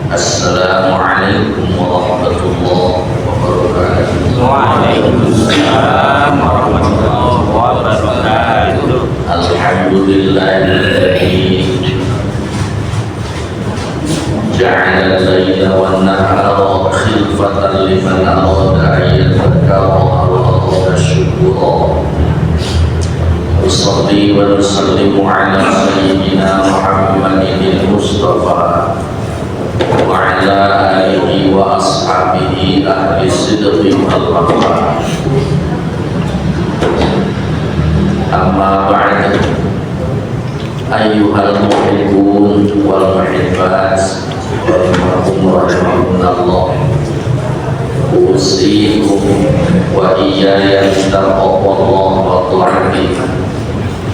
Assalamualaikum warahmatullahi wabarakatuh. Waalaikumsalam warahmatullahi wabarakatuh. Alhamdulillahilladzi ja'ala al-laila wan-nahara khilfatan liman arada an yadhakkara aw arada syukura. Usalli wa nusallimu ala sayyidina Muhammadin al-Mustafa wa ala alihi wa ashabihi ahli sidqi wal wafa. Amma ba'd, ayyuhal muhibbun wal muhibbat rahimakumullah, usikum wa iyaya bittaqwallah wa ta'atihi.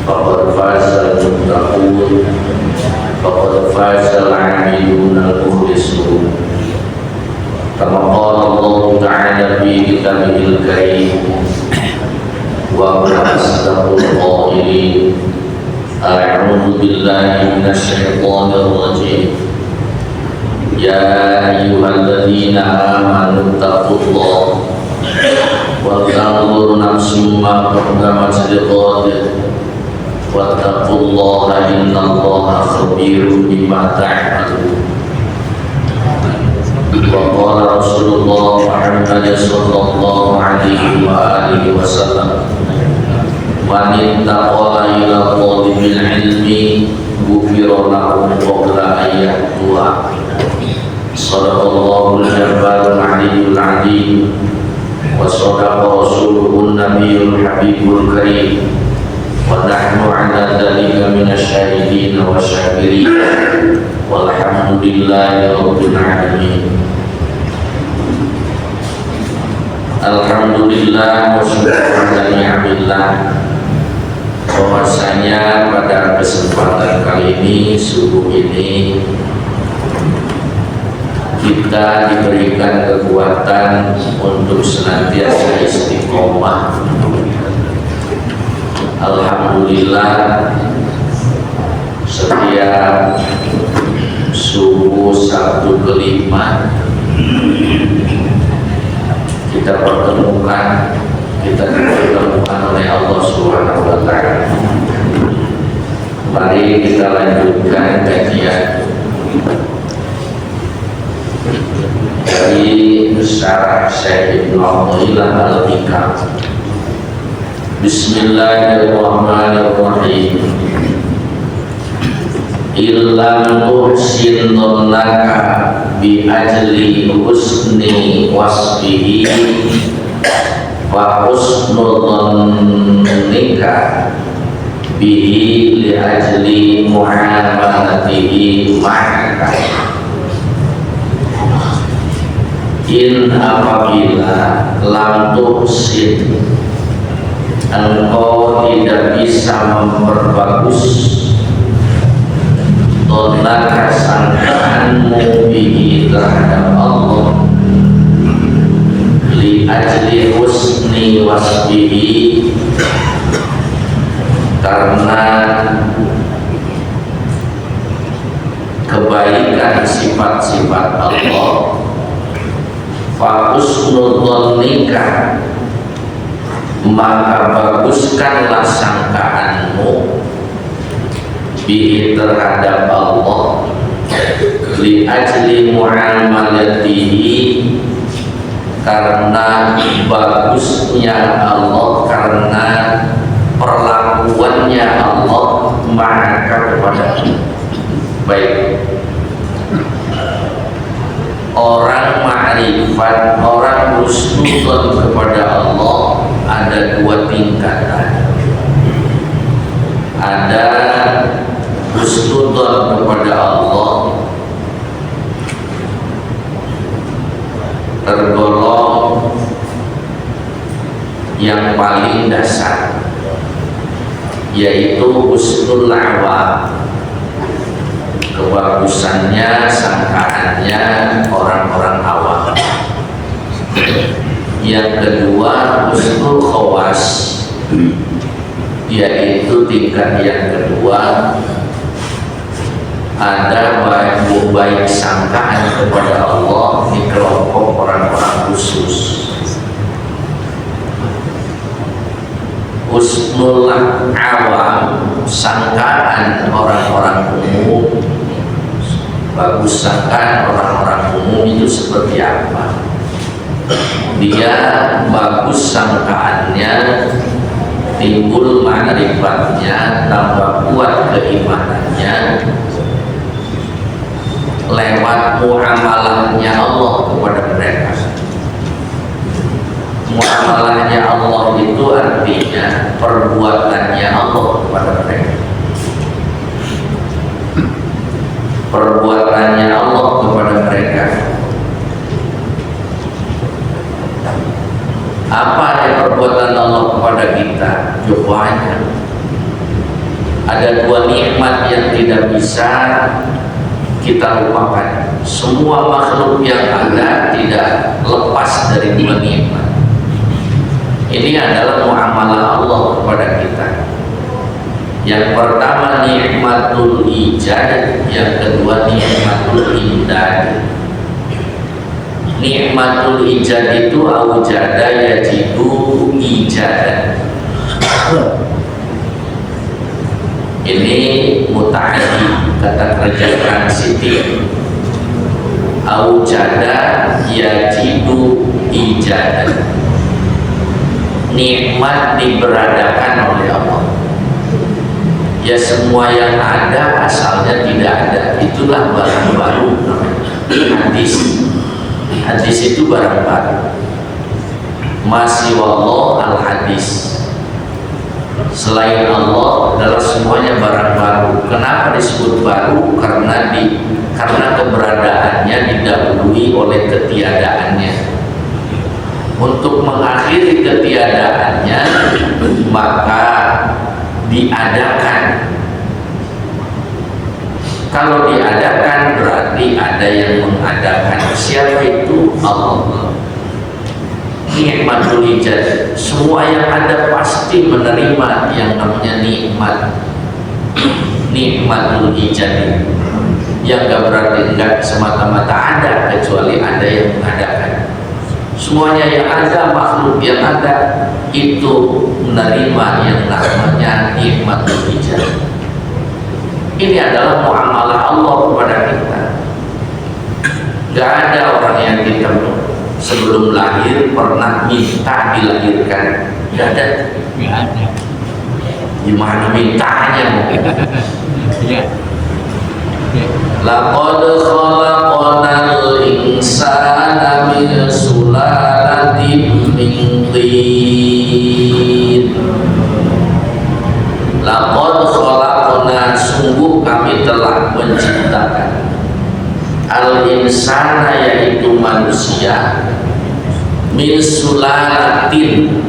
Faqad faza al-muttaqun, faqad faza al-'abidun al-mukhlisun. Kama qala Allah ta'ala fi kitabihil karim, wa huwa asdaqul qailin. A'udzu billahi minasy syaithanir rajim. Ya ayyuhalladzina amanu taqullaha wa tanzur nafsum ma qaddamat lighadin wattaqullaha innallaha khabirun bima ta'malun. Wa qala Rasulullah Muhammad sallallahu alaihi wa alihi wasallam, man ittaqa ila talibil ilmi ghufira lahu qabla an yahtua. Sadaqallahul jabbal aliyyul azim wa sadaqa rasuluhun nabiyyul habibul karim. Wa nahnu ala dhalika minasy syahidin wa syakirin walhamdulillahi rabbil alamin. Alhamdulillah wa syukur ala ni'amillah. Bahwasanya pada kesempatan kali ini, subuh ini, kita diberikan kekuatan untuk senantiasa istiqomah. Alhamdulillah, setiap subuh Sabtu kelima kita pertemukan oleh Allah Subhanahu wa Ta'ala. Mari kita lanjutkan kajian dari syarah Syekh Ibnu Athaillah Al-Hikam. Bismillahirrahmanirrahim. Illam tuhsin dhannaka bi ajli husni wasfihi wa husnul dhannika bihi li ajli muamalatihi ma'aka. In apabila lam tuhsin, engkau tidak bisa memperbagus dhannaka sangkaanmu bihi terhadap Allah, li ajli husni wasbihi, karena kebaikan sifat-sifat Allah. Fa husnul dhannika, maka baguskanlah sangkaanmu bihi terhadap Allah, li ajli muamalatihi, karena bagusnya Allah, karena perlakuannya Allah maka kepada. Baik, orang ma'rifat, orang husnuzon kepada Allah ada dua tingkatan. Ada husnuzon kepada Allah tergolong yang paling dasar, yaitu husnul awam, kebagusannya, sangkaannya orang-orang awam. Yang kedua husnul khawas, yaitu tingkat yang kedua ada baik sangkaan kepada Allah di kelompok orang-orang khusus. Husnul awam, sangkaan orang-orang umum. Bagus sangkaan orang-orang umum itu seperti apa? Dia bagus sangkaannya, timbul ma'rifatnya, tambah kuat keimanannya lewat muamalahnya Allah kepada mereka. Muamalahnya Allah itu artinya perbuatannya Allah kepada mereka. Perbuatannya Allah kepada mereka. Apa yang perbuatan Allah kepada kita? Banyak. Ada dua nikmat yang tidak bisa kita lupakan. Semua makhluk yang ada tidak lepas dari dua nikmat. Ini adalah muamalah Allah kepada kita. Yang pertama nikmatul ijad, yang kedua nikmatul imdad. Nikmatul ijad itu aujada yajidu ijadan. Ini muta'addi, kata kerja transitif. Aujada yajidu ijadan. Nikmat diberadakan oleh Allah. Ya semua yang ada asalnya tidak ada. Itulah barang baru namanya. Hadis. Hadis itu barang baru. Masih wallah al-hadis. Selain Allah adalah semuanya barang baru. Kenapa disebut baru? Karena keberadaannya didahului oleh ketiadaannya. Untuk mengakhiri ketiadaannya, maka diadakan. Kalau diadakan berarti ada yang mengadakan. Siapa itu? Allah. Nikmatul ijad. Semua yang ada pasti menerima yang namanya nikmat. Nikmatul ijad. Yang gak berarti enggak semata-mata ada, kecuali ada yang mengadakan. Semuanya yang ada, makhluk yang ada itu menerima yang namanya nikmatul ijad. Ini adalah muamalah Allah kepada kita. Gak ada orang yang kita sebelum lahir pernah minta dilahirkan. Gak ada. Gimana mintanya mungkin? Laqad khalaqnal insana min sulalatin min tin. Laqad khalaqna, sungguh kami telah menciptakan al insana, yaitu manusia, min sulalatin,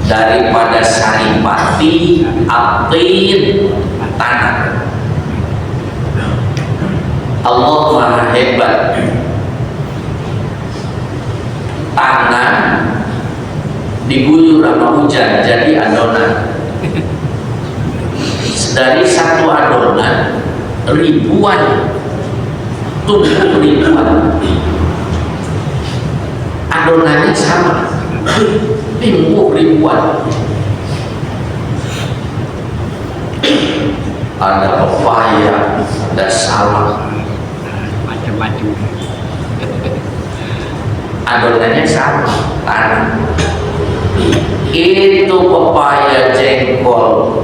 daripada saripati, atin, tanah. Allah maha hebat. Tanah diguyur sama hujan jadi adonan. Dari satu adonan ribuan, tumbuh ribuan. Adonannya sama, tumbuh ribuan. Ada pepaya, ada salak, macam-macam. Adonannya sama, tanah. Itu pepaya, jengkol,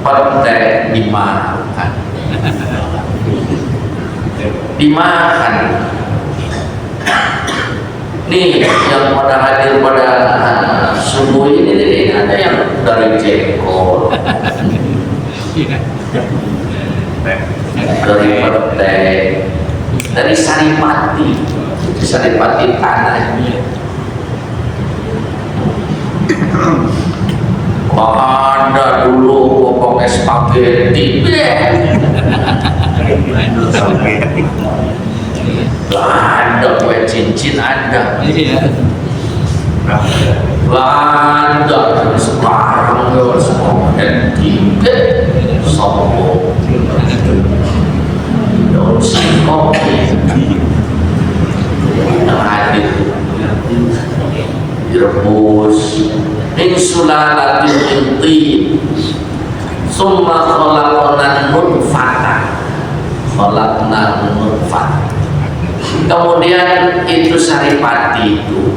petai dimakan. Dimakan. Nih yang pada hadir pada subuh ini ada yang dari jengkol, dari petai, dari saripati tanah. Ada dulu pokoknya spaghetti. Ada kue cincin ada. Ada sekarang spaghetti sombong. khalaqna nutfah. Kemudian itu saripati itu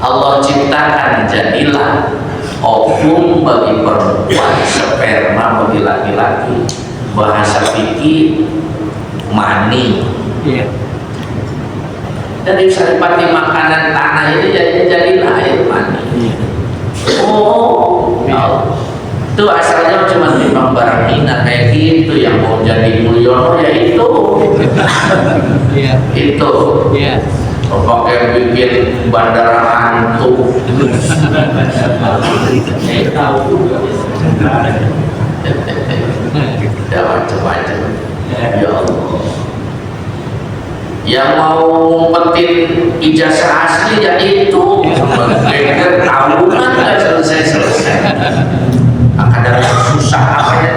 Allah ciptakan jadilah ovum bagi perempuan, sperma bagi laki-laki, bahasa fikih mani. Dari saripati makanan tanah itu jadilah air mani. Oh, itu asalnya cuma timbang barang hina kayak gitu, yang mau jadi Mulyono ya itu. Itu. Pakai bikin bandara hantu. Tahu juga. Ya macam-macam. Ya Allah. Yang mau ngumpetin ijazah asli ya itu. Mereka tahu kan nggak selesai. Kadang susah apa ya?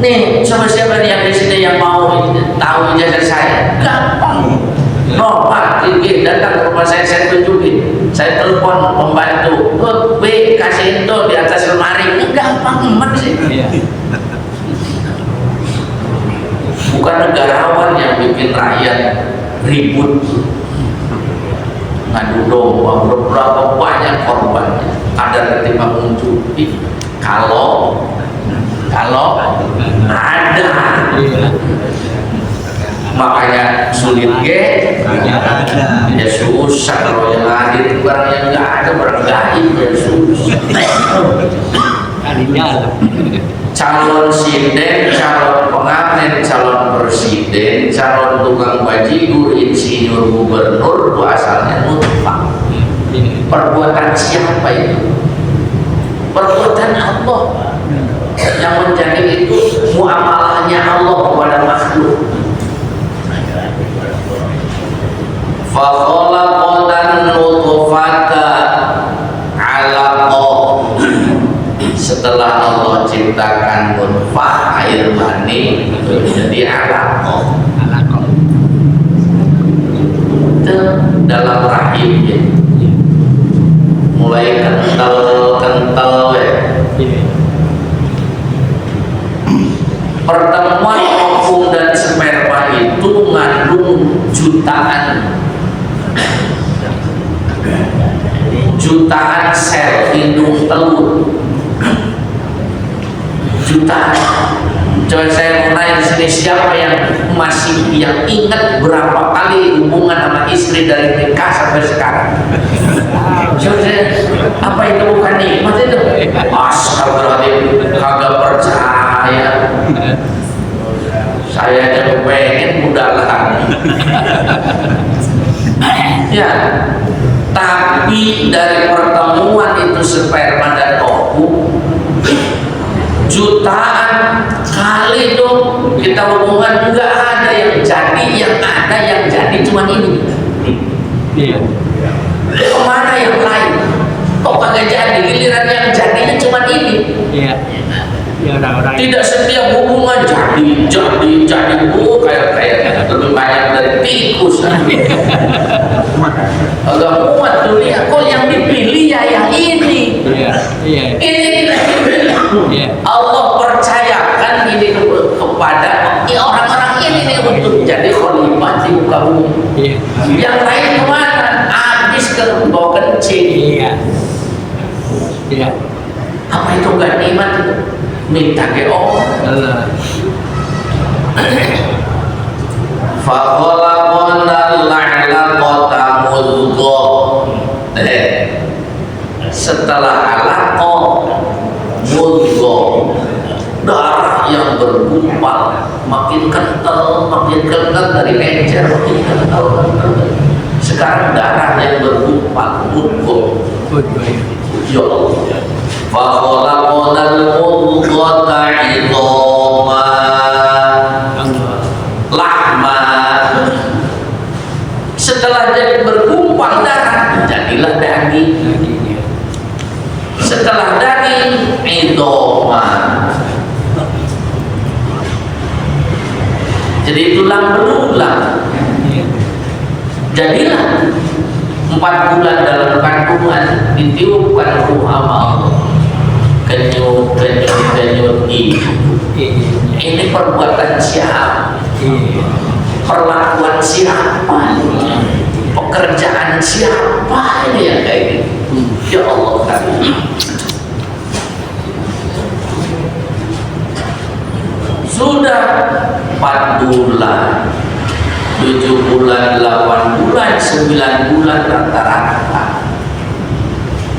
Nih, sama siapa nih yang di sini yang mau tahu ijazah saya? Gampang. Pak, datang ke rumah saya tunjukin. Saya telepon pembantu. B, kasih itu di atas lemari. Ini gampang amat sih. Bukan negarawan yang bikin rakyat ribut, ngadu domba, berapa banyak korbannya. Ada ketimbang muncul. Kalau ada, makanya sulit ya susah. Kalau yang hadir barang yang nggak ada, barang gaib ya susah. Calon sinden, calon pengamen, calon presiden, calon tukang bajigur, insinyur, gubernur itu asalnya nutfah. Perbuatan siapa itu? Perbuatan Allah. Yang menjadi itu muamalahnya Allah kepada makhluk. Fa khalaqan nutfata 'alaqah. Setelah Allah ciptakan nutfah, air mani, jadi alaqah. Itu dalam rahimnya. Mulai kental ya. Pertemuan ovum dan sperma itu mengandung jutaan sel indung telur. Jutaan. Coba saya mau nanya di sini, siapa yang masih ingat berapa kali hubungan sama istri dari nikah sampai sekarang? Coba apa itu bukan nikmat itu? Astagfirullahaladzim, kagak percaya. Saya aja pengen mudahan. Ya, tapi dari pertemuan itu sperma dan ovum, jutaan kali dong kita hubungan, nggak ada yang jadi, yang ada yang jadi cuma ini. Kemana yang lain? Kok kagak jadi? Giliran yang jadinya cuma ini. Tidak setiap hubungan jadi. Kayak lebih banyak dari tikus. Agak muat dunia. Kok yang dipilih ya yang ini? Ini Allah percayakan ini kepada orang-orang ini nih untuk jadi khalifah di muka bumi. Yang lain kemana? Habis ke bawah kencing. Apa itu gak nikmat? Minta ke Allah. Fa khalaqnal 'alaqata mudghah. Setelah alaqah mudghah, darah yang bergumpal, makin kental dari encer, makin kental. Sekarang darah yang bergumpal, mudghah. Ya Allah. Fa khalaqnal mudghata 'idhama lahma. Setelah jadi bergumpal darah, jadilah daging. Setelah daging, idhama. Jadi tulang berulang. Jadilah 4 bulan dalam kandungan, ditiupkan ruh amal. Kenyut ini perbuatan siapa? Perlakuan siapa? Pekerjaan siapa ini yang kayak gitu? Ya Allah kan. Sudah 4 bulan, 7 bulan, 8 bulan, 9 bulan rata-rata.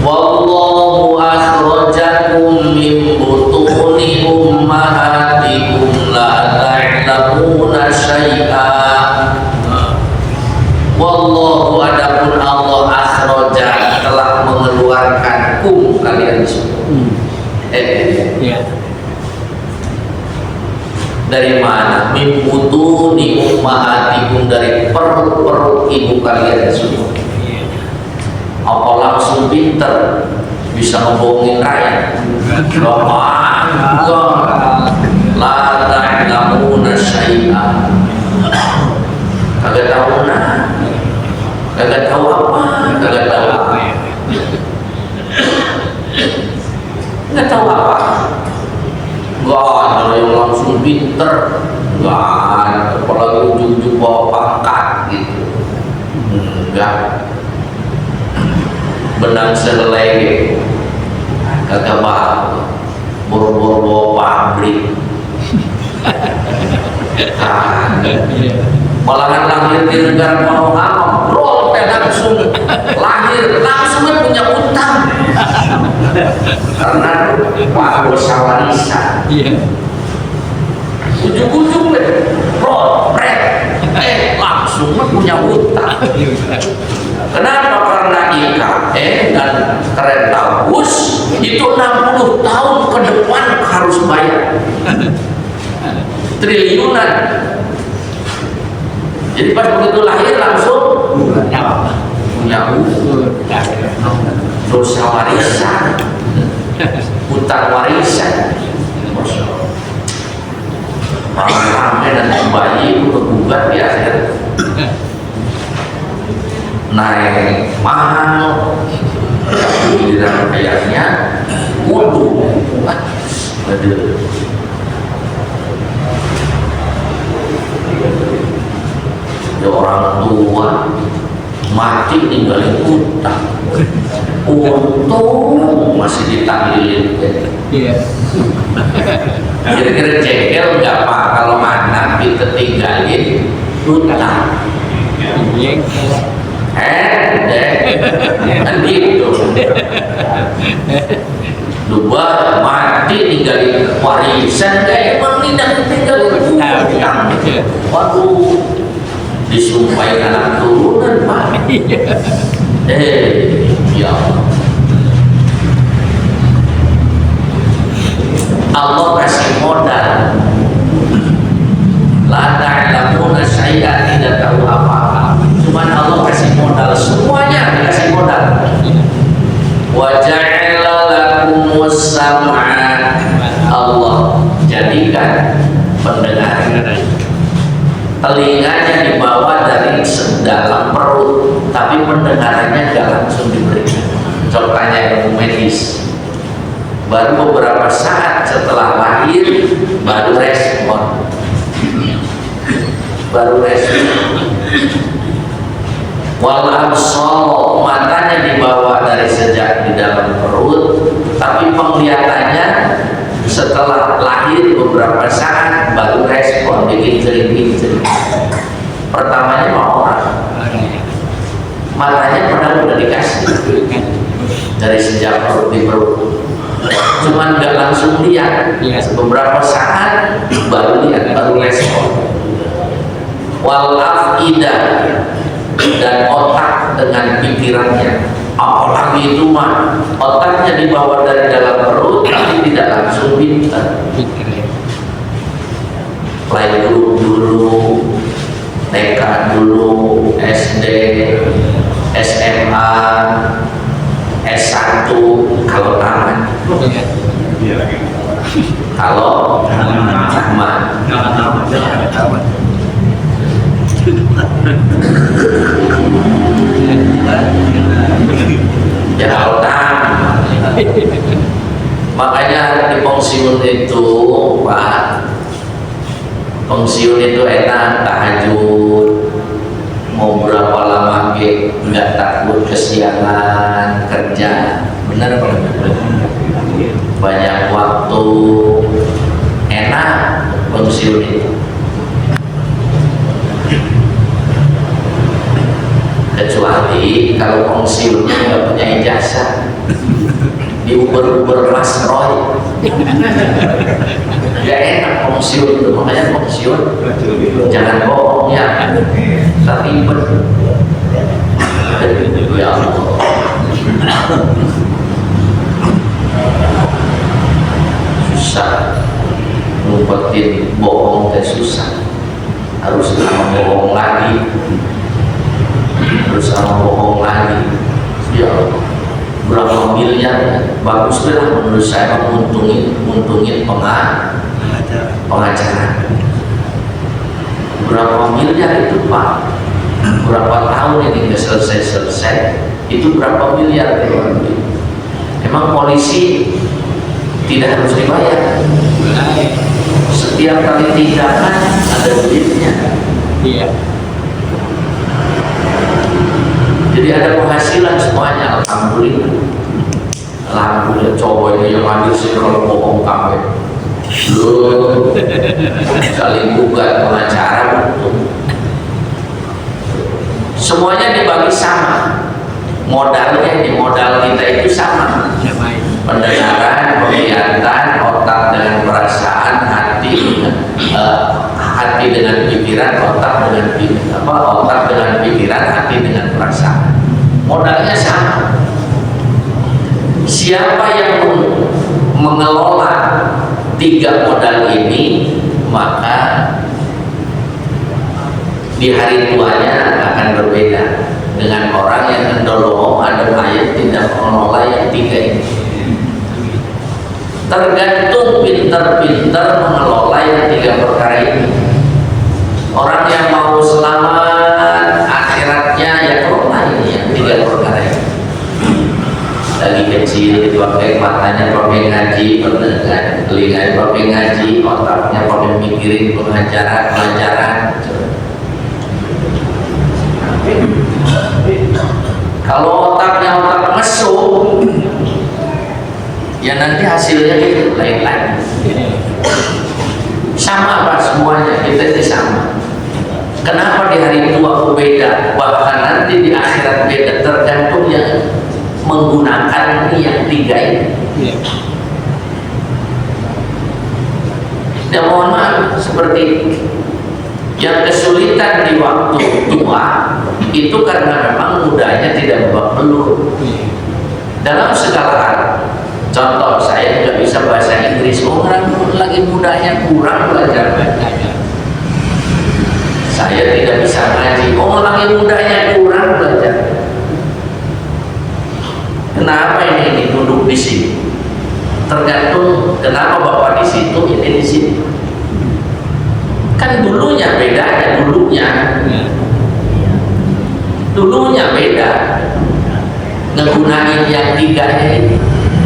Wallahu akhrajakum min butuni ummahatikum la ta'lamuna syai'a. Wallahu adapun Allah akhraja telah mengeluarkan kalian semua. Dari mana? Min butuni ummahatikum, dari perut ibu kalian semua. Apa langsung pinter bisa ngebohongin rakyat? La ta'lamuna syai'a. Kagak tahu kagak tahu apa, kagak tahu apa. Nggak tahu apa. Nggak ada yang langsung pinter. Nggak ada, apalagi ujung-ujung bawa pangkat gitu. Enggak. Benang selege kagak bawa, boro-boro bawa pabrik. Malahan lahir di negara mau apa, bro, langsung lahir langsung punya utang karena warisan warisan. Ujung-ujung bro, langsung punya utang. Kenapa? Karena IKN dan Kerentabus itu 60 tahun ke depan harus bayar triliunan. Jadi pas begitu lahir langsung punya dosa warisan, utang warisan. Ramai dan bayi itu tergugat ya, naik mahal, giliran kayaknya wudu, ada orang tua mati ninggalin utang, untung masih ditahlilin. Kira-kira jengkel nggak pak kalau anak kita tinggalin utang? Kan gitu. Dua mati ninggalin warisan, kayak emang tidak tinggalin utang. Waduh, disumpahin anak turunan pak. Ya Allah kasih modal. La ta'lamuna syai'an, tidak tahu apa-apa. Cuman Allah kasih modal, semuanya dikasih modal. Wa ja'ala lakumus sam'a, Allah jadikan pendengar. Telinganya dibawa dari dalam perut, tapi pendengarannya nggak langsung diberikan. Contohnya ilmu medis, baru beberapa saat setelah lahir baru respon. Wal absar, matanya dibawa dari sejak di dalam perut, tapi penglihatannya setelah lahir beberapa saat baru respon, dikincir-kincir. Pertamanya mau orang, matanya padahal udah dikasih dari sejak perut di perut, cuman nggak langsung lihat. Beberapa saat baru lihat, baru respon. Wal afidah, dan otak dengan pikirannya. Apalagi itu mah otaknya dibawa dari dalam perut tapi tidak langsung pintar. Playgroup dulu, TK dulu, SD, SMA, S1 kalau tamat. Kalau tamat. Ya kalau tamat. Makanya di pensiun itu Pak, Pensiun itu enak, tahajud, mau berapa lama ke nggak takut kesiangan kerja, benar apa enggak? Banyak waktu, enak pensiun itu. Kecuali kalau pensiunnya nggak punya ijazah, di Uber Mas Roy, nggak enak pensiun itu. Makanya pensiun jangan bohong ya, terlibat. Ya Allah, susah ngumpetin bohong teh susah, harus sama bohong lagi, harus sama bohong lagi. Ya Allah, berapa miliar ya? Bagus lah menurut saya menguntungin pengacara. Berapa miliar itu Pak? Berapa tahun ini nggak selesai? Itu berapa miliar keluar? Emang polisi tidak harus dibayar? Setiap kali tindakan ada duitnya. Iya. Jadi ada penghasilan semuanya, alhamdulillah. Alhamdulillah, coba ini yang ambil sih kalau bohong kamu. Loh, saling gugat pengacara betul. Semuanya dibagi sama. Modalnya di modal kita itu sama. Pendengaran, penglihatan, otak dengan perasaan, hati dengan pikiran, otak dengan pikiran, hati dengan perasaan. Modalnya sama. Siapa yang mengelola 3 modal ini, maka di hari tuanya akan berbeda dengan orang yang endoloho ada ayat tidak mengelola yang 3 ini. Tergantung pinter-pinter mengelola yang 3 perkara ini. Orang yang mau selamat akhiratnya ya kelola ini yang 3 perkara ini. Lagi kecil dipakai matanya pakai ngaji, telinganya pakai ngaji, otaknya pakai mikirin pelajaran. Kalau otaknya otak mesum, ya nanti hasilnya itu lain lagi. Sama Pak, semuanya kita ini sama. Kenapa di hari tua beda, bahkan nanti di akhirat beda, tergantung yang menggunakan ini yang 3 ini. Dan mohon maaf, seperti yang kesulitan di waktu tua itu karena memang mudanya tidak babak belur dalam segala hal. Contoh, saya tidak bisa bahasa Inggris, orang lagi mudanya kurang belajar. Saya tidak bisa ngaji, lagi mudanya kurang belajar. Kenapa ini duduk di sini? Tergantung kenapa bapak di situ, ini di sini. Kan dulunya bedanya, dulunya beda. Ngegunain yang 3 ini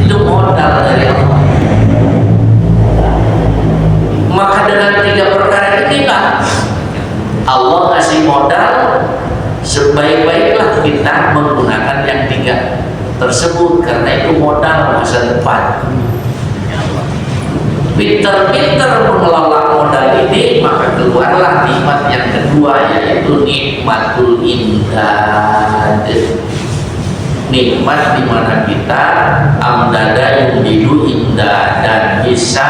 itu modal dari Allah. Maka dengan 3 perkara inilah Allah kasih modal, sebaik-baiklah kita menggunakan yang 3 tersebut karena itu modal masa depan. Pinter-pinter mengelola modal ini, maka keluarlah nikmat yang kedua, yaitu nikmatul imdad. Nikmat di mana kita amdada yumidu imdad dan bisa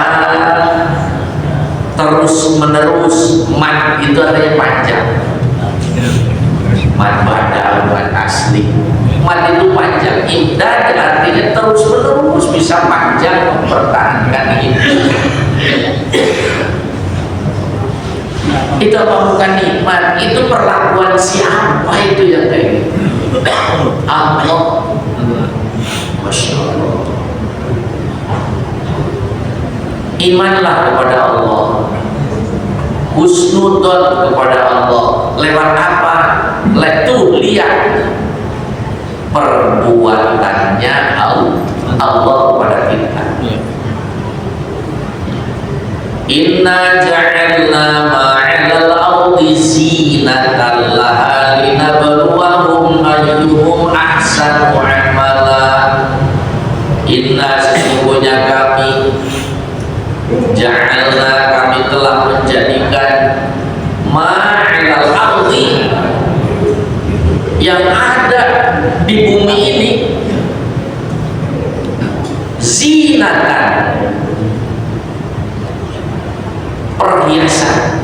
terus menerus. Mat itu artinya panjang, mat badal, mat asli. Mat itu panjang, imdad artinya terus menerus, bisa panjang mempertahankan hidup. Itu apa bukan nikmat? Itu perlakuan siapa itu yang kayak gitu? Allah. Masya Allah. Imanlah kepada Allah, husnudon kepada Allah. Lewat apa? Lihat perbuatannya Allah kepada kita. Inna ja'alna ma ardi zinatan laha linabluwahum ayyuhum ahsanu amala. Inna sesungguhnya kami ja'alna kami telah menjadikan ma'al ardi yang ada di bumi ini zinatan perhiasan.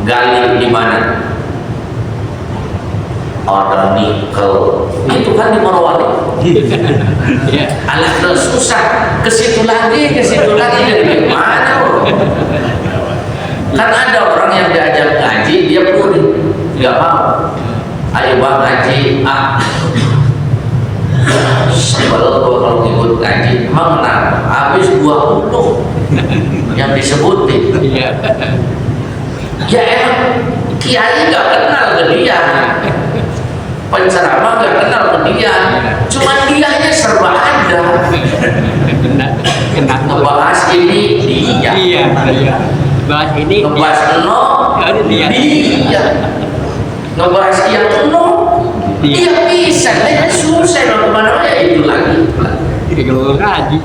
Gali di mana? Ada nikel. Itu kan di Morowali. Alah susah. Ke situ lagi dari mana? Kan ada orang yang diajak ngaji dia pun nggak mau. Ayo bang ngaji. Sebel gua kalau ikut ngaji. Emang kenapa? Habis 20 yang disebutin. Ya emang kiai nggak kenal ke dia, penceramah nggak kenal ke dia, cuman dianya serba ada. Ngebahas ini dia, bahas ini ngebahas dia, ngebahas yang dia bisa, dia susah loh kemana-mana itu lagi. ngaji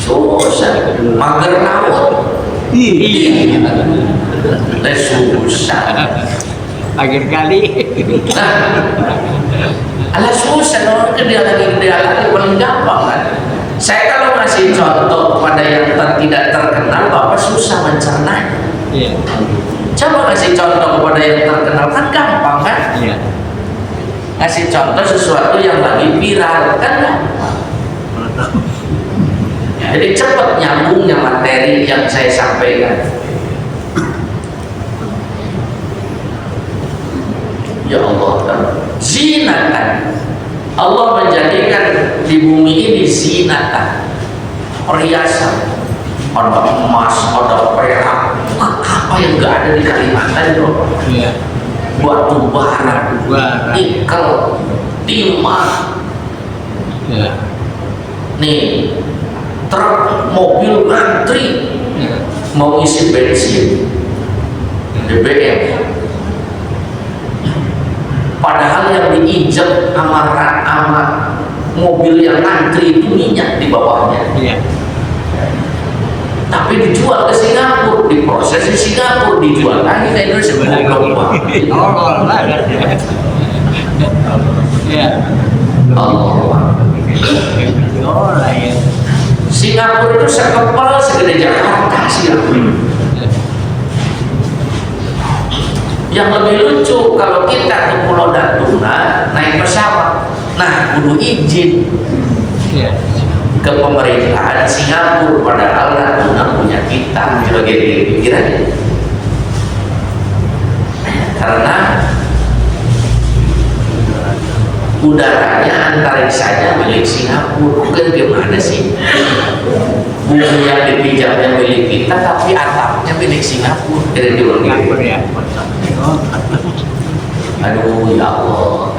Susah, mager naut. Susah. akhir kali Alah susah orang dia lagi paling gampang kan. Saya kalau ngasih contoh kepada yang tidak terkenal, Bapak susah mencernanya. Coba ngasih contoh kepada yang terkenal kan gampang kan? Ngasih contoh sesuatu yang lagi viral kan gampang. Jadi cepat nyambungnya materi yang saya sampaikan. Ya Allah, zinatan. Allah menjadikan di bumi ini zinatan, perhiasan. Ada emas, ada perak, apa yang nggak ada di Kalimantan itu? Batu bara, nikel, timah. Nih, truk, mobil ngantri mau isi bensin, BBM. Padahal yang diinjek amat mobil yang ngantri itu minyak di bawahnya. Tapi dijual ke Singapura, diproses di Singapura, dijual lagi ke Indonesia. Singapura itu sekepal segede Jakarta Singapura. Yang lebih lucu kalau kita ke Pulau Natuna naik pesawat, nah kudu izin ke pemerintahan Singapura, padahal Natuna punya kita. Coba pikirannya, karena udaranya antariksanya milik Singapura. Bukan gimana sih, bumi yang dipinjamnya milik kita tapi atapnya milik Singapura. Aduh ya Allah,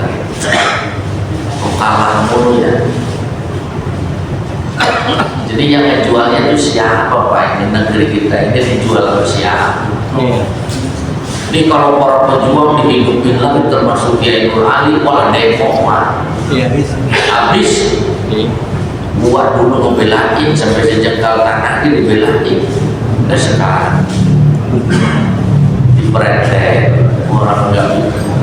kok kalah mulu ya. Jadi yang menjualnya itu siapa Pak? Ini negeri kita ini dijual oleh siapa? Ini kalau para pejuang dihidupin lagi termasuk Kiai Nur Ali, wah demo mah. Habis buat dulu ngebelain sampai sejengkal tanah ini dibelain. Dan sekarang diperetek orang nggak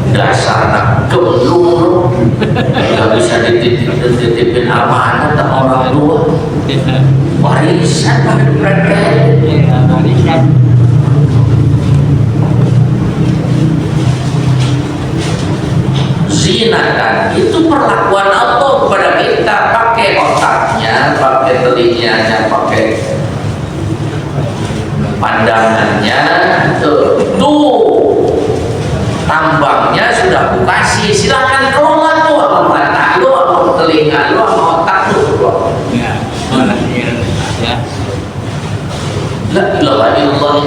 dasar anak gemblung, nggak bisa dititipin amanah ke orang tua. Warisan pada diperetek. Zinatan itu perlakuan Allah kepada kita, pakai otaknya, pakai telinganya, pakai pandangannya. Tuh tambangnya sudah kukasih, silakan kelola tuh sama mata lu, sama telinga lu, sama otak lu. La ilaha illallah.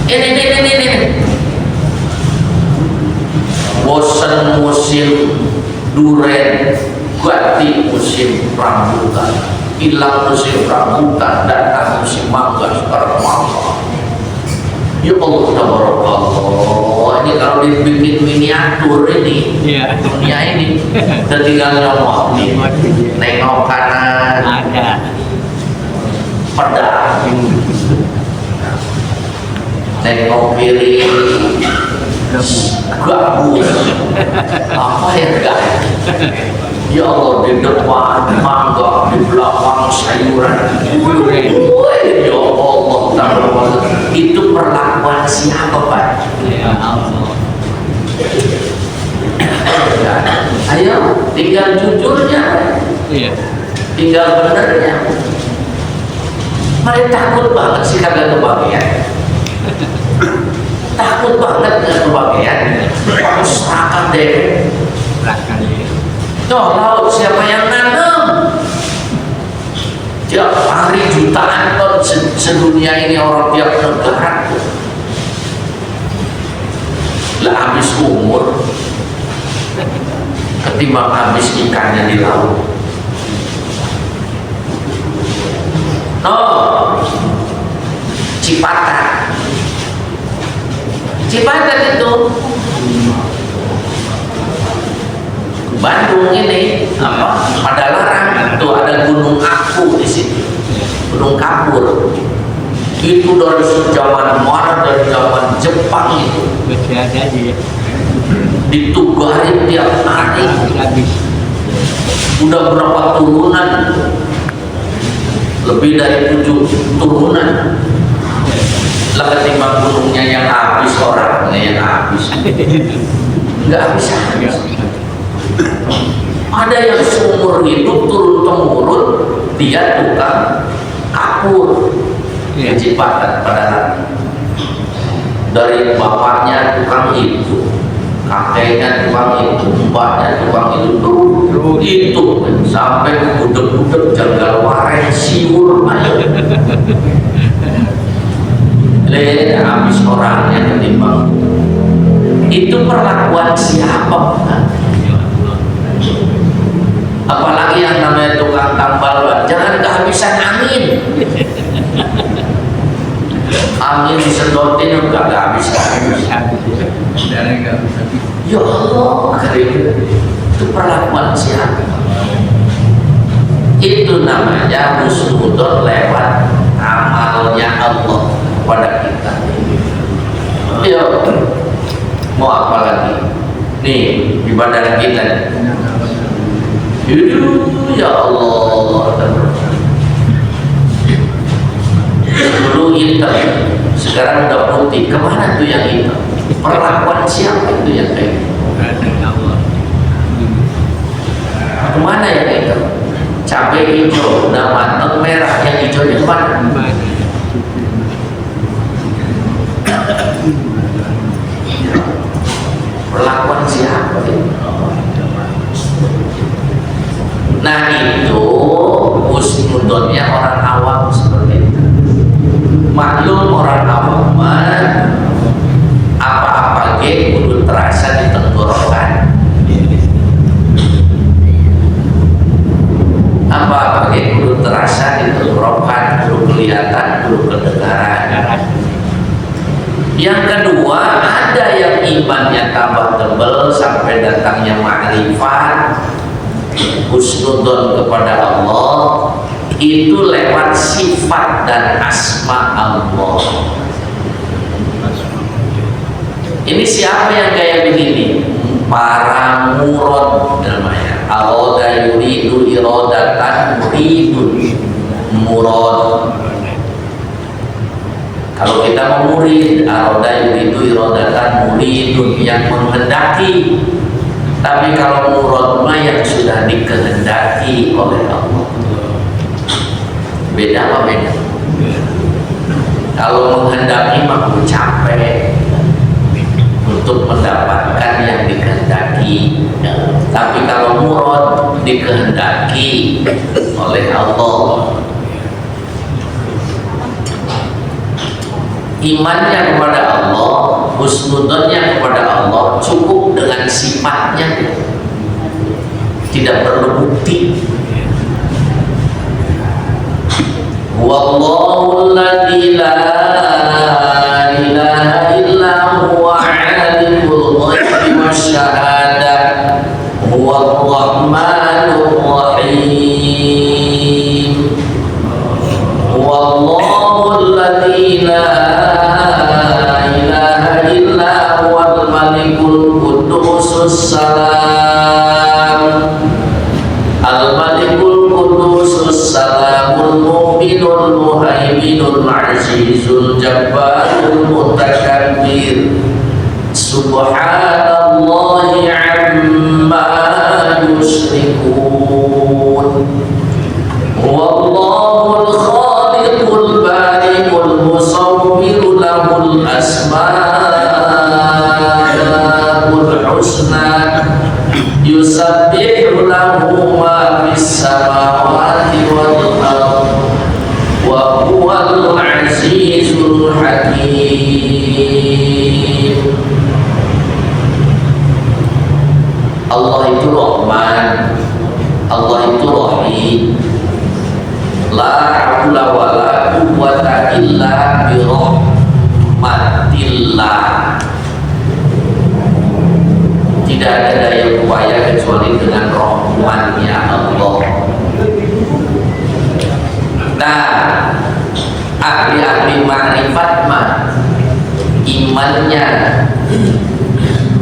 Ini bosan musim duren, ganti musim rambutan, hilang musim rambutan, datang musim mangga. Sekarang Ya Allah, tabarakallah. Ini kalau dibikin miniatur ini, Iya. dunia ini, udah tinggal nyomot nih. Nengok kanan, Ada. pedang. Nengok kiri, gabus. Apa ya guys? Ya Allah, di depan mangga, di belakang sayuran. Wih, ya Allah, tabarakallah. Itu perlakuan siapa, Pak? Ya Allah. Ayo, tinggal jujurnya, Iya. tinggal benernya. Mereka takut banget sih kagak kebagian. Takut banget nggak kebagian. Harus serakah deh. Belakang ya. Tuh, laut siapa yang nanam? Tiap hari jutaan ton sedunia ini orang tiap negara. Lah habis umur ketimbang habis ikannya di laut. Oh, Cipatat. Cipatat itu Bandung ini apa? Padalarang itu ada Gunung Aku di situ, Gunung Kapur. Itu dari zaman mana? Dari zaman Jepang itu. Masih ada dia. Ditugarin tiap hari. Habis. Udah berapa turunan? Lebih dari 7 turunan. Lah ketimbang gunungnya yang habis, orangnya yang habis. Nggak habis-habis. Ada yang seumur hidup turun-temurun dia tukang kapur di Cipatat Padalarang. Dari bapaknya tukang itu, kakeknya tukang itu, mbaknya tukang itu, itu sampai ke budek-budek jagal waren siur aja. Lihat habis orangnya ketimbang. Itu perlakuan siapa? Apalagi yang namanya tukang tambal ban, jangan kehabisan angin. Angin disedotin juga gak habis. Ya Allah, itu perlakuan siapa? Itu namanya husnudon lewat amalnya Allah pada kita. Yuk, mau apa lagi? Nih, di badan kita. Ya Allah, dulu hitam, sekarang udah putih. Kemana tuh yang hitam? Perlakuan siapa itu yang kayak gitu? Kemana yang hitam? Cabai hijau udah matang, merah, yang hijaunya kemana? Perlakuan siapa itu? Nah itu husnudonnya orang awam seperti itu. Maklum orang awam apa-apa ge kudu terasa di tenggorokan. Apa-apa ge kudu terasa di tenggorokan, kudu kelihatan, kudu kedengaran. Yang kedua, ada yang imannya tambah tebal sampai datangnya ma'rifat, husnudon kepada Allah, itu lewat sifat dan asma Allah. Ini siapa yang kayak begini? Para murad namanya. Aroda yuridu irodatan muridun. Murad. Kalau kita mau murid, aroda yuridu irodatan muridun, yang menghendaki. Tapi kalau murad mah yang sudah dikehendaki oleh Allah. Beda apa beda? Kalau menghendaki mah capek untuk mendapatkan yang dikehendaki. Tapi kalau murad dikehendaki oleh Allah. Imannya kepada Allah, husnudonnya kepada Allah cukup dengan sifatnya, tidak perlu bukti. Wallahu alladzi la ilaha la ilaha illa huwal malikul qudusus salam al-malikul qudusus salamul mu'minul muhaiminul azizul jabbarul mutakabbir subhanallahi amma yushrikun wallahul khaliqul bari'ul musawwir lahul asmaul husna yusabbihu lahu ma fis samawati wal ardh wa huwal azizul hakim. Allah itu Rahman, Allah itu Rahim. La haula wala quwwata illa bi rahmatillah. Tidak ada daya upaya kecuali dengan rahmatnya Allah. Nah, ahli-ahli ma'rifat mah imannya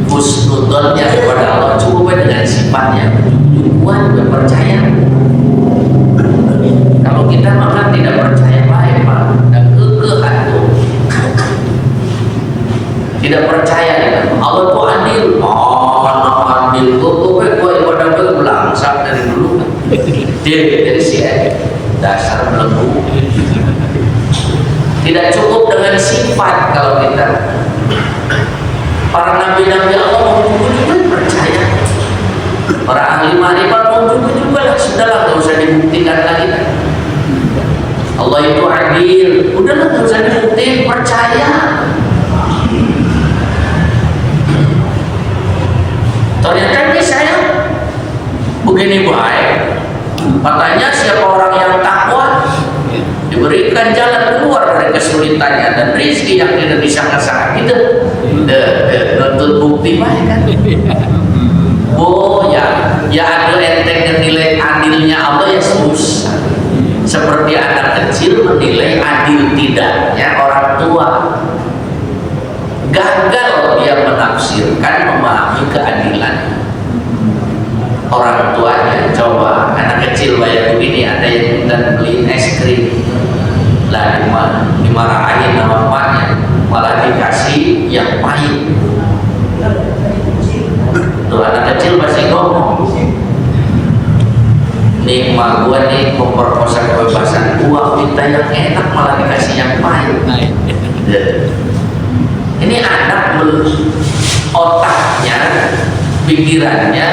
husnudonnya kepada Allah cukup dengan sifatnya cukup percaya. Kalau kita makan tidak percaya baik Pak, dan kekehan tuh tidak percaya dengan Allah itu adil. Adil gue ibadah gue belangsak dari dulu dia dari si dasar belenggu. Tidak cukup dengan sifat. Kalau kita para nabi-nabi Allah mau juga percaya, para ahli ma'rifat mau juga lah, sudahlah gak usah dibuktikan lagi. Allah itu adil, udahlah gak usah dibuktikan, percaya. Ternyata ini saya begini baik, katanya siapa orang yang takwa diberikan jalan keluar dari kesulitannya dan rezeki yang tidak disangka-sangka. Itu nuntut bukti baik kan. Oh ya ada enteng nilai adilnya Allah ya susah. Seperti anak kecil menilai adil tidaknya orang tua. Gagal dia menafsirkan, memahami keadilan orang tuanya. Coba anak kecil bayar begini, ada yang minta beliin es krim lah dimarahin sama emaknya, malah dikasih yang pahit. Tuh anak kecil masih ngomong, nih emak gua nih memperkosa kebebasan gua, minta yang enak malah dikasih yang pahit. Ini anak otaknya, pikirannya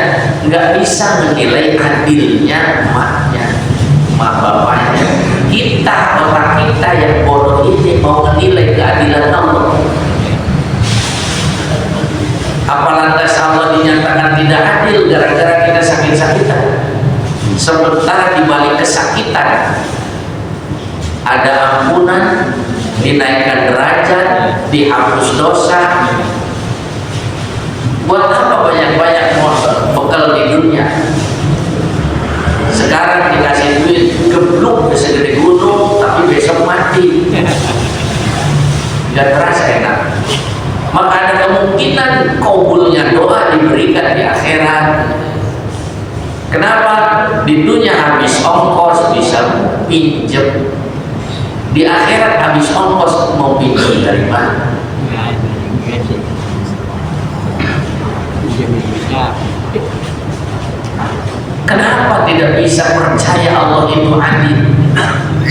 nggak bisa menilai adilnya emaknya, emak bapaknya. Kita, otak kita yang bodoh ini mau menilai keadilan Allah. Apa lantas Allah dinyatakan tidak adil gara-gara kita sakit-sakitan? Sementara di balik kesakitan ada ampunan, dinaikkan derajat, dihapus dosa. Buat apa banyak-banyak bekal di dunia? Sekarang dikasih duit gebluk segede gunung, tapi besok mati. Gak terasa enak. Maka ada kemungkinan kabulnya doa diberikan di akhirat. Kenapa? Di dunia habis ongkos bisa pinjam, di akhirat habis ongkos mau pinjam dari mana? Kenapa tidak bisa percaya Allah itu adil?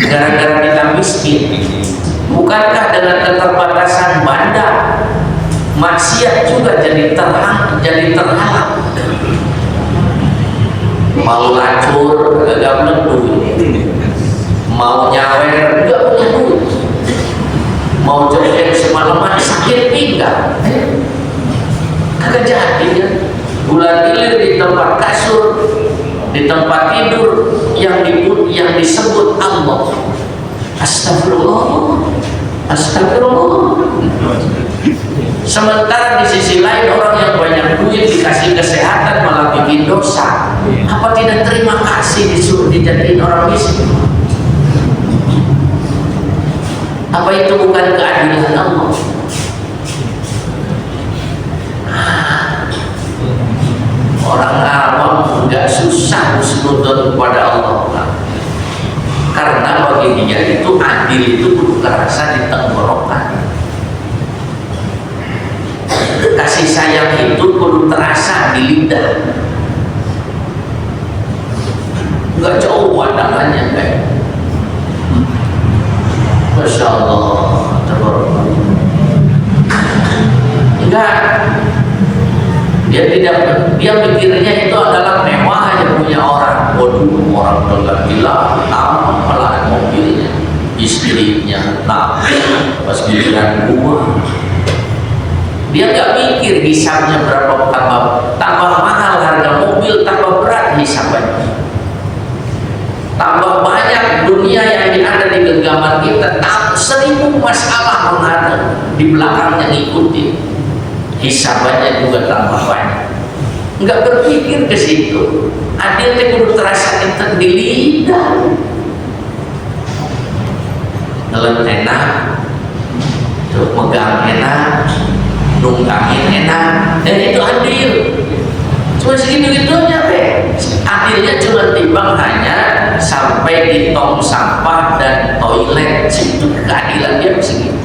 Gara-gara kita miskin. Bukankah dengan keterbatasan banda maksiat juga jadi terhalang? Mau lacur gak punya duit, mau nyawer gak punya duit, mau joget semalaman sakit pinggang, kagak jadi ya. Bulan ilir di tempat kasur, di tempat tidur yang disebut Allah. Astagfirullah, astagfirullah. Sementara di sisi lain orang yang banyak duit dikasih kesehatan malah bikin dosa. Apa tidak terima kasih disuruh dijadiin orang miskin? Apa itu bukan keadilan Allah? Orang awam nggak susah husnudzon kepada Allah, karena bagi dia itu adil itu perlu terasa di tenggorokan. Kasih sayang itu perlu terasa di lidah, nggak jauh pandangannya kayak. Masya Allah, enggak. Dia mikirnya itu adalah mewah yang punya orang. Waduh, orang dengan gila, malah mobilnya, istrinya, tapi pas giliran gua, dia nggak mikir hisabnya berapa, tambah mahal harga mobil, tambah berat hisabnya, tambah banyak dunia yang ada di genggaman kita, 1000 masalah menghadap di belakangnya ngikutin. Hisabannya juga tambah banyak. Nggak berpikir ke situ. Adil itu kudu terasa kita di lidah. Nelen enak, tuh megang enak, nungkangin enak, dan itu adil. Cuma segitu-gitunya deh. Adilnya cuma timbang hanya sampai di tong sampah dan toilet. Itu keadilan dia segitu.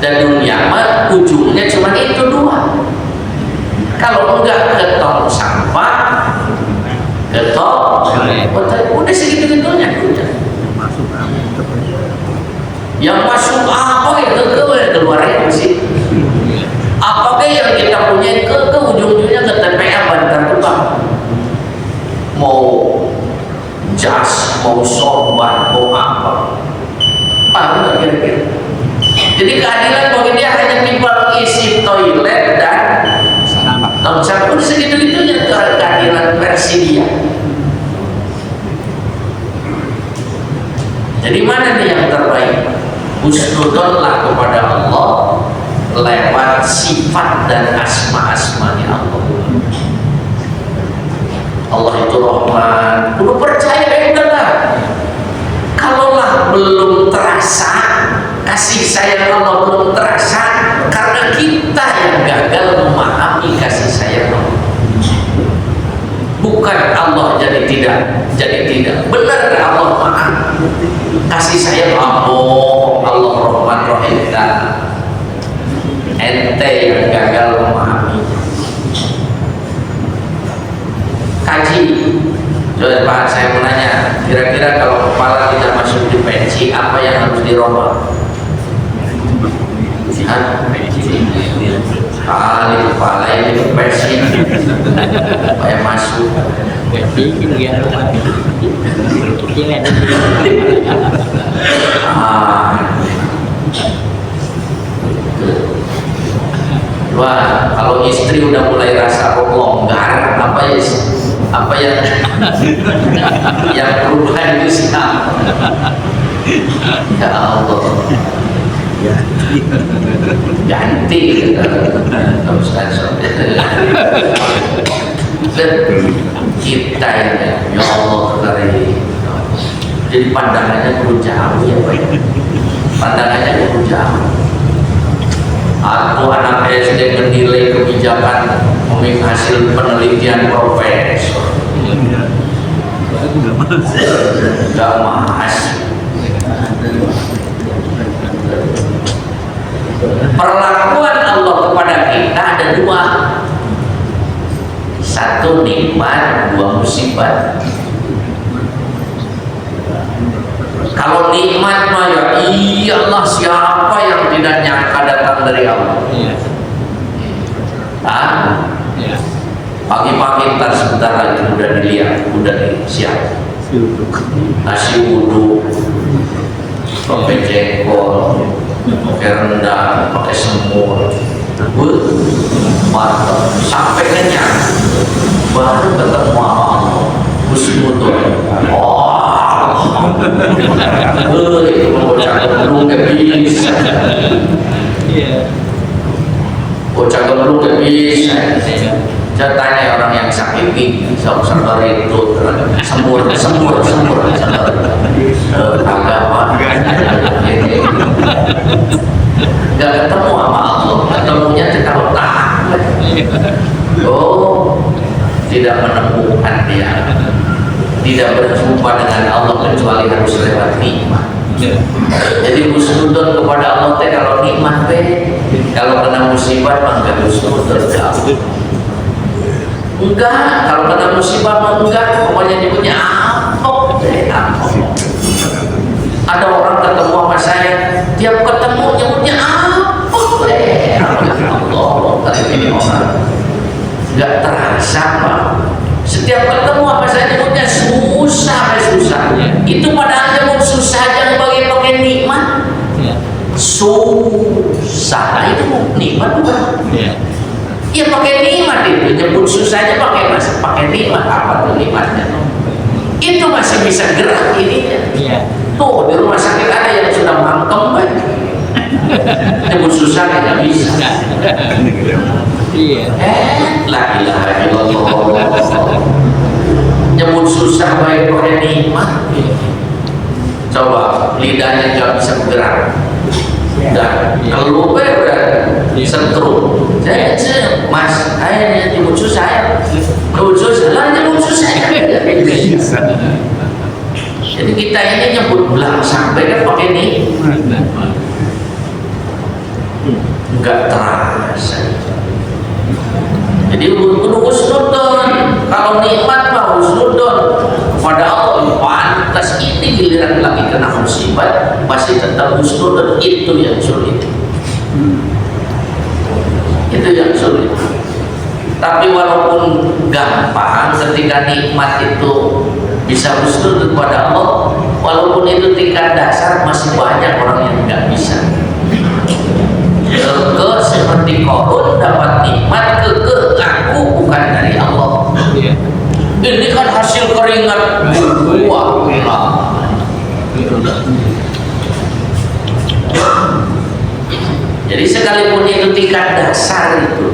Dan dunia mah ujungnya cuma itu dua. Kalau enggak ke tong sampah, ke tong, udah segitu-gitunya udah. Yang masuk apa itu keluarnya sih? Apakah yang kita punya ke ujung-ujungnya ke TPA Bantar Gebang? Mau jas, mau sorban, mau apa? Paham nggak kira-kira? Jadi keadilan bagi dia hanya timbal isi toilet dan tong sampah. Udah segitu-gitunya keadilan versi dia. Jadi mana nih yang terbaik? Husnudzonlah kepada Allah lewat sifat dan asma-asmanya Allah. Allah itu Rahman. Perlu percaya udahlah. Kalaulah belum terasa kasih sayang Allah, belum terasa karena kita yang gagal memahami kasih sayang Allah. Bukan Allah jadi tidak. Benar Allah maha kasih sayang Allah Rahman Rahim. Ente yang gagal memahami. Kaji. Coba Pak, saya mau nanya, kira-kira kalau kepala tidak masuk di pensi, apa yang harus dirobah? Kepala ini pensi supaya masuk. Wah, kalau istri udah mulai rasa longgar, apa yang perubahan itu siapa? Ya Allah, ganti kita ini, ya Allah dari jadi pandangannya perlu jauh ya Pak. Pandangannya perlu jauh. Atau anak SD menilai kebijakan hasil penelitian profesor. Gak mas. Perlakuan Allah kepada kita ada dua. Satu nikmat, dua musibah. Kalau nikmat mah ya iyalah, siapa yang tidak nyangka datang dari Allah. Pagi-pagi ntar sebentar lagi udah dilihat, udah disiap nasi uduk, pakai jengkol, pakai rendang, pakai semur, mantap sampai kenyang, baru ketemu sama Allah. Husnudzon. Itu bocah gemblung gak bisa. Bocah gemblung gak bisa. Saya tanya orang yang sakit gigi, semur, agak apa? Gak ketemu sama Allah, ketemunya kalau taat. Oh, tidak menemukan dia, tidak berjumpa dengan Allah kecuali harus lewat nikmat. Jadi husnudon kepada Allah teh kalau nikmat teh, kalau kena musibah mah enggak husnudon jauh. Enggak, kalau kena musibah mah enggak, pokoknya nyebutnya apa teh apa. Ada orang ketemu sama saya, tiap ketemu nyebutnya apa teh. Allah, kali ini orang enggak terasa Pak. Setiap ketemu apa saya nyebutnya susah. Itu padahal nyebut susah jangan pakai nikmat. Susah, nah, itu nikmat bukan? Ya pakai nikmat itu, nyebut susahnya pakai nikmat. Apa tuh nikmatnya? Itu masih bisa gerak ininya. Tuh di rumah sakit ada yang sudah mangkem kan? Nyebut susahnya nggak bisa. La ilaha illallah. Nyebut susah baik pakai nikmat. Coba lidahnya nggak bisa bergerak. Dan kalau udah setrum, saya mas, saya nyebut susah ya, nyebut susah. Jadi kita ini nyebut belang sampai kan pakai nikmat. Nggak terasa. Jadi kudu husnudon. Kalau nikmat mah husnudon kepada Allah pantas. Ini giliran lagi kena musibah masih tetap husnudon, itu yang sulit. Itu yang sulit. Tapi walaupun gampang ketika nikmat itu bisa husnudon kepada Allah, walaupun itu tingkat dasar masih banyak orang yang nggak bisa. Ke seperti korun dapat nikmat ke aku bukan dari Allah. Ini kan hasil keringat buah. Jadi sekalipun itu tingkat dasar itu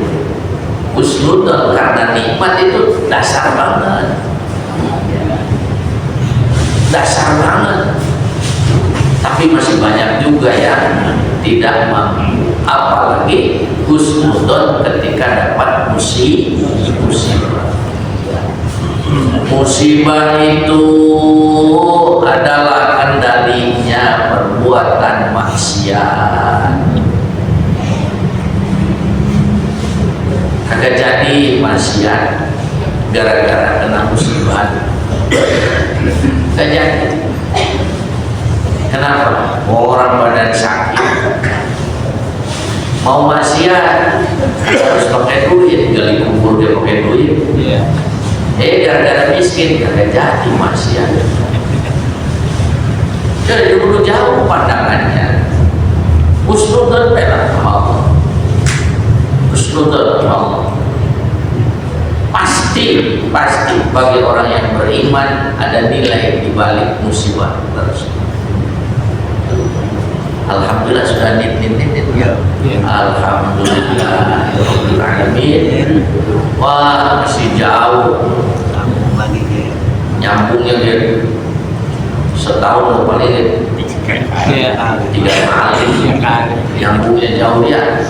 husnudon karena nikmat itu dasar banget. Tapi masih banyak juga yang tidak mampu, apalagi husnudon ketika dapat musibah. Musibah itu adalah kendalinya perbuatan maksiat. Kagak jadi maksiat gara-gara kena musibah. Kagak jadi. Kenapa? Orang badan sakit mau maksiat harus pakai duit, gali kubur dia pakai duit. Gara-gara miskin kagak jadi maksiat. Jadi dulu jauh pandangannya. Husnudon bela Allah. Husnudon Allah. Pasti bagi orang yang beriman ada nilai di balik musibah tersebut. Alhamdulillah sudah nit. Alhamdulillah alamin. Wah, masih jauh. Nyambungnya dia setahun paling 3 kali. Nyambungnya jauh ya.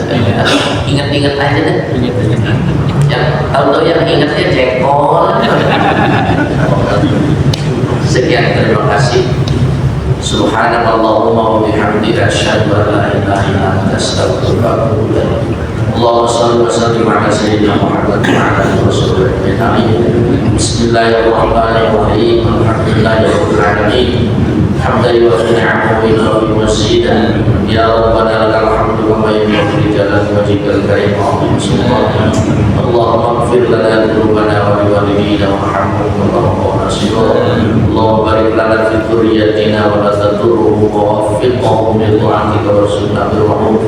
Ingat-ingat aja deh. Yang tahu-tahu yang ingatnya jengkol. Sekian, terima kasih. Subhanallahumma wa bihamdika asyhadu an la ilaha illa anta astaghfiruka wa atubu ilaik. Allahumma shalli wa sallim ala sayyidina Muhammad wa ala alihi wa sahbihi. Bismillahirrahmanirrahim. Alhamdulillahirabbil alamin. Hamdan wa ni'amahu ila masjidan. Ya Rabbana lakal hamdu wa ma yanbaghi li jalali wajhikal karim wa 'azimi sultanik. Allahumma ighfir lana dhunubana wa li walidina warhamhum wa Allahumma barik lana fi dhurriyyatina wa la tadurruhum wa waffiqhum li ta'atika wa sunnati rahmah.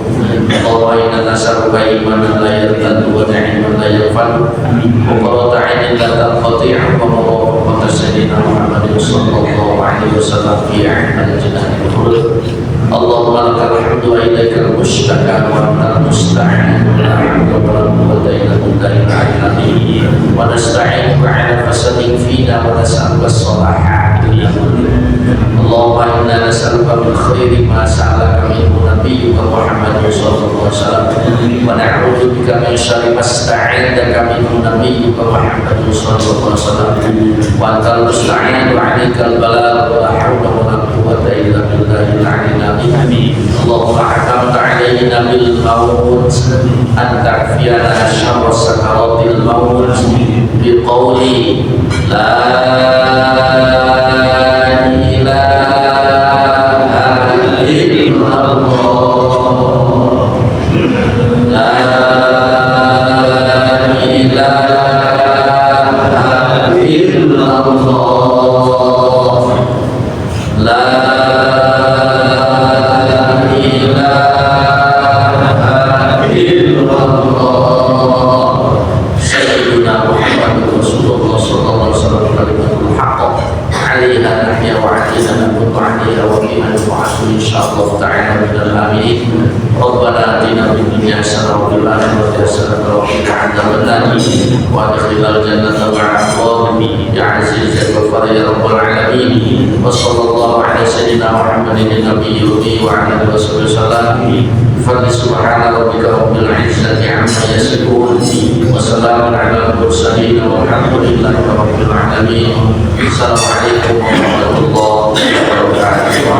Allahumma inna nas'aluka imanan la yartaddu wa 'ilman la yanfadu wa qurrata 'ainin la tanqati' wa murafaqata sayyidina Muhammadin sallallahu alaihi wasallam fi a'mal jannati khulud. Allahumma lakal hamdu wa ilaikal mushtaka wa antal musta'an wa la hawla wa la quwwata illa billah. خير ما سألك منه نبيك محمد صلى الله عليه وسلم ونعوذ بك من شر ما استعاذك منه نبيك محمد صلى الله عليه وسلم وأنت المستعان وعليك البلاغ ولا حول ولا قوة إلا بالله العلي العظيم اللهم حكمت علينا بالموت أن تكفينا شر سكرات الموت بقولي لا وادخل الجنة مع الأبرار يا عزيز يا غفار يا رب العالمين وصلى الله على سيدنا محمد النبي وعلى آله وصحبه وسلم بفضل سبحان ربك رب العزة عما يصفون وسلام على المرسلين والحمد لله رب العالمين. السلام عليكم ورحمة الله وبركاته.